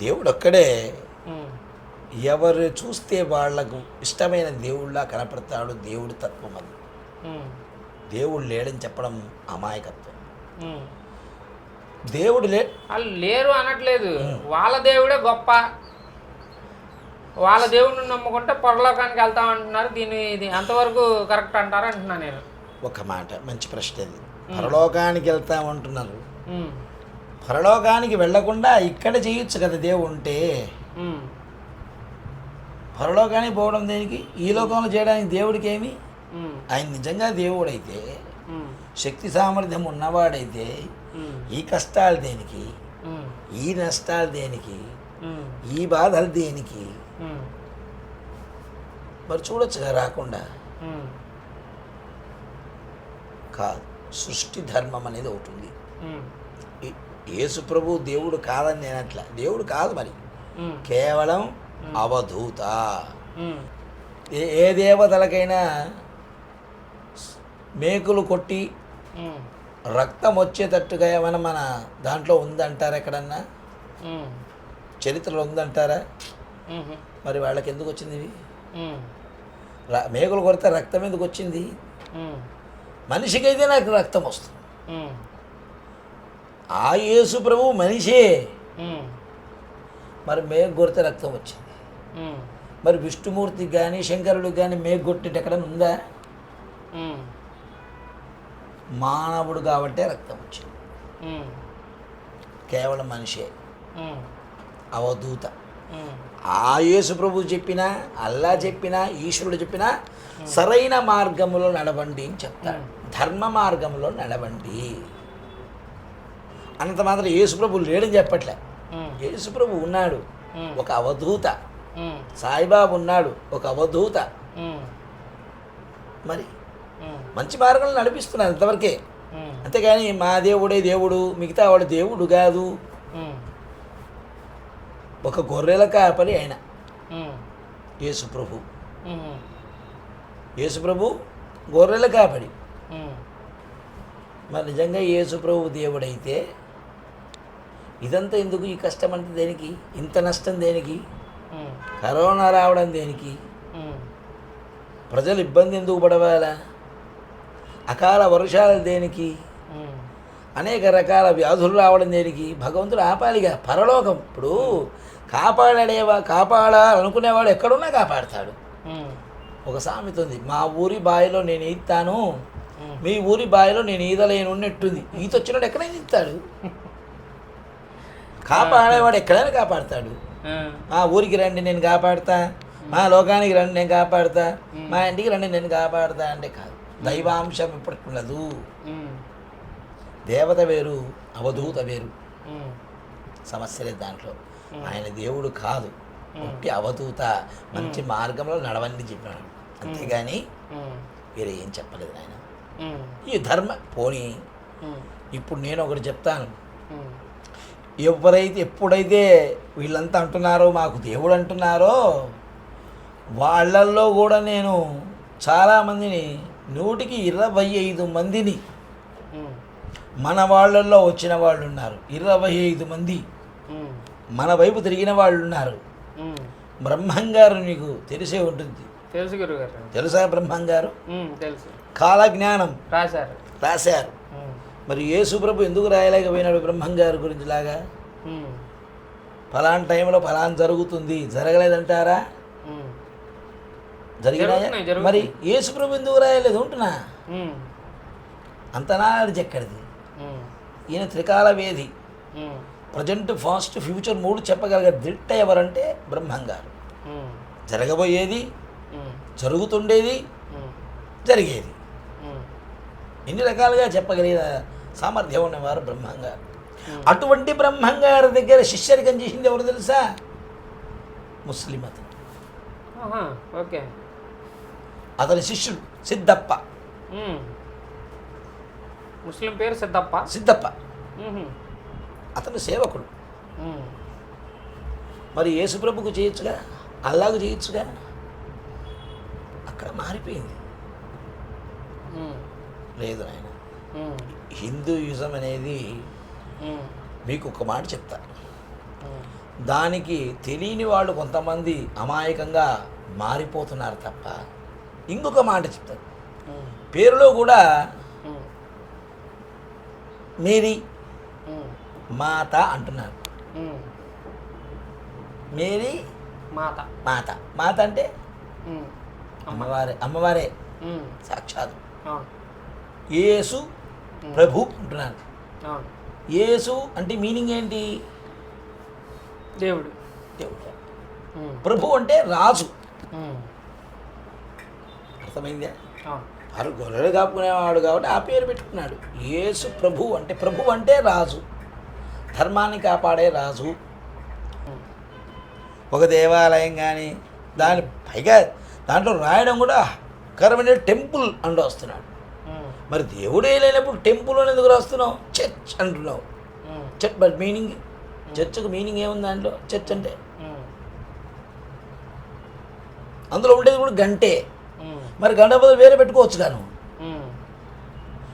దేవుడు ఒక్కడే. ఉమ్. ఎవరు చూస్తే వాళ్లకు ఇష్టమైన దేవుళ్ళ కనపడతాడు. దేవుడి తత్వం అది. ఉమ్. దేవుడు లేడని చెప్పడం అమాయకత్వం. ఉమ్. దేవుడు వాళ్ళు లేరు అనట్లేదు, వాళ్ళ దేవుడే గొప్ప, వాళ్ళ దేవుడిని నమ్ముకుంటే పరలోకానికి వెళ్తాం అంటున్నారు. ఇది అంతవరకు కరెక్ట్ అంటారా అంటున్నా నేను. ఒక మాట, మంచి ప్రశ్న అది. పరలోకానికి వెళ్తామంటున్నారు. ఉమ్. పరలోకానికి వెళ్లకుండా ఇక్కడ చేయొచ్చు కదా దేవుడు ఉంటే. ఉమ్. పరలోకానికి పోవడం దేనికి? ఈ లోకంలో చేయడానికి దేవుడికి ఏమి? ఉమ్. ఆయన నిజంగా దేవుడైతే, ఉమ్. శక్తి సామర్థ్యం ఉన్నవాడైతే ఉమ్. ఈ కష్టాలు దేనికి? ఉమ్. ఈ నష్టాలు దేనికి? ఉమ్. ఈ బాధలు దేనికి? ఉమ్. మరి చూడొచ్చుగా రాకుండా. ఉమ్. కాదు, సృష్టి ధర్మం అనేది ఒకటి ఉంది. ఉమ్. యేసు ప్రభు దేవుడు కాదని నేను అట్లా. దేవుడు కాదు, మరి ఉమ్. కేవలం అవధూత. ఉమ్. ఏ దేవతలకైనా మేకులు కొట్టి ఉమ్. రక్తం వచ్చేటట్టుగా ఏమైనా మన దాంట్లో ఉందంటారా? ఎక్కడన్నా ఉమ్. చరిత్రలో ఉందంటారా? ఉమ్. మరి వాళ్ళకి ఎందుకు వచ్చింది ఇవి? ఉమ్. మేకులు కొడితే రక్తం ఎందుకు వచ్చింది? ఉమ్. మనిషికైతే నాకు రక్తం వస్తుంది. ఉమ్. ఆ యేసు ప్రభు మనిషే, ఉమ్. మరి మేకు కొడితే రక్తం వచ్చింది. ఉమ్. మరి విష్ణుమూర్తికి కానీ శంకరుడికి కానీ మేకు కొట్టినట్టు ఎక్కడైనా ఉందా? ఉమ్. మానవుడు కాబట్టే రక్తం వచ్చింది. ఉమ్. కేవలం మనిషే, ఉమ్. అవధూత. ఉమ్. ఆ యేసు ప్రభు చెప్పినా, అల్లా చెప్పినా, ఈశ్వరుడు చెప్పినా సరైన మార్గంలో నడవండి అని చెప్తాడు. ధర్మ మార్గంలో నడవండి అన్నంత మాత్రం యేసు ప్రభు లేడని చెప్పట్లే. యేసు ప్రభు ఉన్నాడు, ఒక అవధూత. సాయిబాబు ఉన్నాడు, ఒక అవధూత. మరి మంచి మార్గంలో నడిపిస్తున్నారు అంతవరకే. అంతేగాని మా దేవుడే దేవుడు, మిగతా వాడు దేవుడు కాదు. ఒక గొర్రెల కాపరి ఆయన యేసు ప్రభు. యేసు ప్రభు గొర్రెల కాపరి. మరి నిజంగా యేసు ప్రభు దేవుడైతే ఇదంతా ఎందుకు? ఈ కష్టం అంటే దేనికి? ఇంత నష్టం దేనికి? కరోనా రావడం దేనికి? ప్రజలు ఇబ్బంది ఎందుకు పడవాలా? అకాల వర్షాలు దేనికి? అనేక రకాల వ్యాధులు రావడం దేనికి? భగవంతుడు ఆపాలిగా. పరలోకం ఇప్పుడు కాపాడాలనుకునేవాడు ఎక్కడున్నా కాపాడతాడు. ఒక సామెత ఉంది, మా ఊరి బావిలో నేను ఈతాను, మీ ఊరి బావిలో నేను ఈదలేను ఉన్నట్టుంది. ఈత వచ్చినాడు ఎక్కడైనా ఈతాడు. కాపాడేవాడు ఎక్కడైనా కాపాడతాడు. మా ఊరికి రండి నేను కాపాడుతా, మా లోకానికి రండి నేను కాపాడుతా, మా ఇంటికి రండి నేను కాపాడుతా అంటే కాదు. దైవాంశం ఇప్పటికి ఉండదు. దేవత వేరు, అవధూత వేరు. సమస్య లేదు దాంట్లో. ఆయన దేవుడు కాదు, ఒట్టి అవధూత. మంచి మార్గంలో నడవండి చెప్పాడు, అంతేగాని వేరే ఏం చెప్పలేదు ఆయన. ఈ ధర్మ పోనీ. ఇప్పుడు నేను ఒకటి చెప్తాను. ఎప్పుడైతే వీళ్ళంతా అంటున్నారో మాకు దేవుడు అంటున్నారో, వాళ్ళల్లో కూడా నేను చాలామందిని 125 మందిని మన వాళ్ళల్లో వచ్చిన వాళ్ళు ఉన్నారు. 25 మంది మన వైపు తిరిగిన వాళ్ళు ఉన్నారు. బ్రహ్మంగారు నీకు తెలిసే ఉంటుంది. తెలుసు గురుగారు. తెలుసా బ్రహ్మంగారు? తెలుసు. కాలజ్ఞానం రాశారు. మరి యేసు ప్రభు ఎందుకు రాయలేకపోయినాడు బ్రహ్మంగారు గురించి లాగా? ఫలానా టైంలో ఫలానా జరుగుతుంది, జరగలేదంటారా? జరిగినాయా? మరి యేసు ప్రభు ఎందుకు రాయలేదు ఉంటున్నా? అంత నాలెడ్జ్ ఎక్కడిది? ఈయన త్రికాల వేది, ప్రజెంట్, ఫాస్ట్, ఫ్యూచర్ 3 చెప్పగలిగే దిట్ట ఎవరంటే బ్రహ్మంగారు. జరగబోయేది, జరుగుతుండేది, జరిగేది ఎన్ని రకాలుగా చెప్పగలిగిన సామర్థ్యం ఉన్నవారు బ్రహ్మంగారు. అటువంటి బ్రహ్మంగారి దగ్గర శిష్యరికం చేసింది ఎవరు తెలుసా? ముస్లిం అతను. ఓకే. అతని శిష్యుడు సిద్ధప్ప. ముస్లిం పేరు సిద్ధప్ప. అతను సేవకుడు. మరి యేసుప్రభుకు చేయొచ్చుగా, అల్లాకు చేయొచ్చుగా. అక్కడ మారిపోయింది. లేదు నాయన, హిందూయిజం అనేది మీకు ఒక మాట చెప్తా, దానికి తెలియని వాళ్ళు కొంతమంది అమాయకంగా మారిపోతున్నారు తప్ప. ఇంకొక మాట చెప్తారు, పేరులో కూడా మేరీ మాత అంటున్నారు. మేరీ మాత, మాత, మాత అంటే అమ్మవారే సాక్షాత్. యేసు ప్రభు అంటున్నారు. యేసు అంటే మీనింగ్ ఏంటి? దేవుడు. దేవుడు. ప్రభు అంటే రాజు. అర్థమైందా? వారు గొర్రెలు కాపుకునేవాడు కాబట్టి ఆ పేరు పెట్టుకున్నాడు. యేసు ప్రభు అంటే, ప్రభు అంటే రాజు, ధర్మాన్ని కాపాడే రాజు. ఒక దేవాలయం కానీ దాని పైగా దాంట్లో రాయడం కూడా కరమైన టెంపుల్ అంటూ వస్తున్నాడు. మరి దేవుడే లేనప్పుడు టెంపుల్ అని ఎందుకు రాస్తున్నావు? చర్చ్ అంటున్నావు. చర్చ్ బట్ మీనింగ్, చర్చ్కు మీనింగ్ ఏముంది దాంట్లో? చర్చ్ అంటే అందులో ఉండేది కూడా గంటే. మరి గంట బదులు వేరే పెట్టుకోవచ్చు గాను.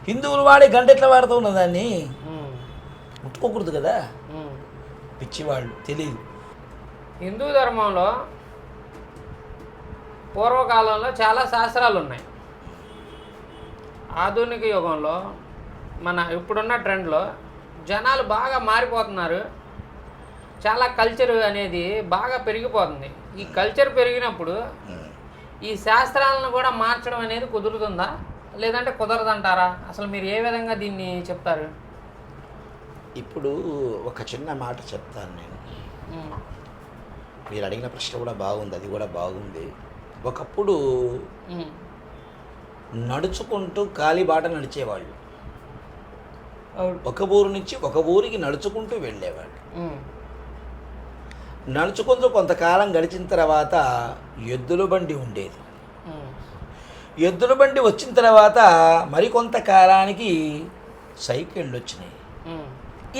హిందువులు వాడే గంట ఎట్లా వాడుతూ ఉన్న దాన్ని ముట్టుకోకూడదు కదా, పిచ్చివాళ్ళు తెలియదు. హిందూ ధర్మంలో పూర్వకాలంలో చాలా శాస్త్రాలు ఉన్నాయి. ఆధునిక యుగంలో మన ఇప్పుడున్న ట్రెండ్లో జనాలు బాగా మారిపోతున్నారు. చాలా కల్చర్ అనేది బాగా పెరిగిపోతుంది. ఈ కల్చర్ పెరిగినప్పుడు ఈ శాస్త్రాలను కూడా మార్చడం అనేది కుదురుతుందా, లేదంటే కుదరదంటారా? అసలు మీరు ఏ విధంగా దీన్ని చెప్తారు? ఇప్పుడు ఒక చిన్న మాట చెప్తాను నేను. మీరు అడిగిన ప్రశ్న కూడా బాగుంది, అది కూడా బాగుంది. ఒకప్పుడు నడుచుకుంటూ కాలిబాట నడిచేవాళ్ళు. ఒక ఊరు నుంచి ఒక ఊరికి నడుచుకుంటూ వెళ్ళేవాళ్ళు. నడుచుకుంటూ కొంతకాలం గడిచిన తర్వాత ఎద్దుల బండి ఉండేది. ఎద్దుల బండి వచ్చిన తర్వాత మరికొంతకాలానికి సైకిళ్ళు వచ్చినాయి.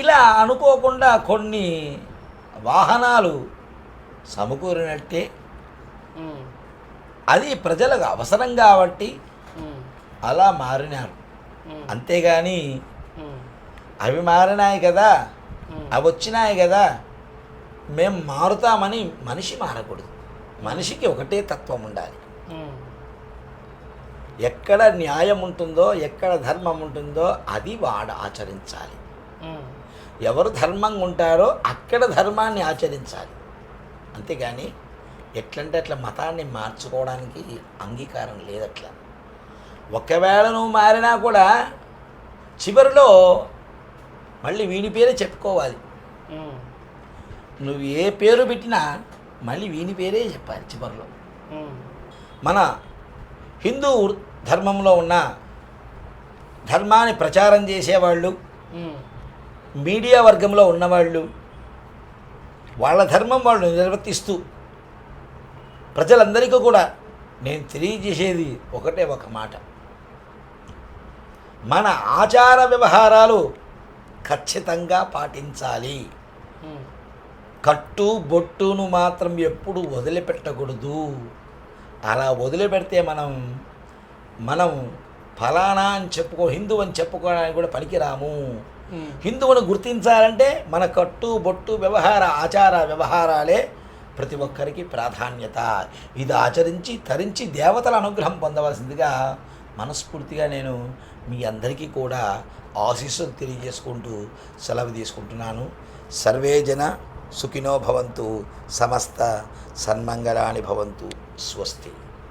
ఇలా అనుకోకుండా కొన్ని వాహనాలు సమకూరినట్టే అది ప్రజలకు అవసరం కాబట్టి అలా మారినారు. అంతేగాని అవి మారినాయి కదా, అవి వచ్చినాయి కదా, మేము మారుతామని మనిషి మారకూడదు. మనిషికి ఒకటే తత్వం ఉండాలి. ఎక్కడ న్యాయం ఉంటుందో, ఎక్కడ ధర్మం ఉంటుందో అది వాడు ఆచరించాలి. ఎవరు ధర్మంగా ఉంటారో అక్కడ ధర్మాన్ని ఆచరించాలి. అంతేగాని ఎట్లంటే అట్లా మతాన్ని మార్చుకోవడానికి అంగీకారం లేదట్లా. ఒకవేళ నువ్వు మారినా కూడా చివరిలో మళ్ళీ వీని పేరే చెప్పుకోవాలి. నువ్వు ఏ పేరు పెట్టినా మళ్ళీ వీని పేరే చెప్పాలి చివరిలో. మన హిందూ ధర్మంలో ఉన్న ధర్మాన్ని ప్రచారం చేసేవాళ్ళు, మీడియా వర్గంలో ఉన్నవాళ్ళు వాళ్ళ ధర్మం వాళ్ళు నిర్వర్తిస్తూ ప్రజలందరికీ కూడా నేను తెలియజేసేది ఒకటే ఒక మాట, మన ఆచార వ్యవహారాలు ఖచ్చితంగా పాటించాలి. కట్టు బొట్టును మాత్రం ఎప్పుడు వదిలిపెట్టకూడదు. అలా వదిలిపెడితే మనం ఫలానా అని హిందువు అని చెప్పుకోవడానికి కూడా పనికిరాము. హిందువును గుర్తించాలంటే మన కట్టు బొట్టు ఆచార వ్యవహారాలే ప్రతి ఒక్కరికి ప్రాధాన్యత. ఇది ఆచరించి తరించి దేవతల అనుగ్రహం పొందవలసిందిగా మనస్ఫూర్తిగా నేను మీ అందరికీ కూడా ఆశీస్సులు తెలియజేసుకుంటూ సెలవు తీసుకుంటున్నాను. సర్వే జన సుఖినో భవంతు, సమస్త సన్మంగళాని భవంతు. స్వస్తి.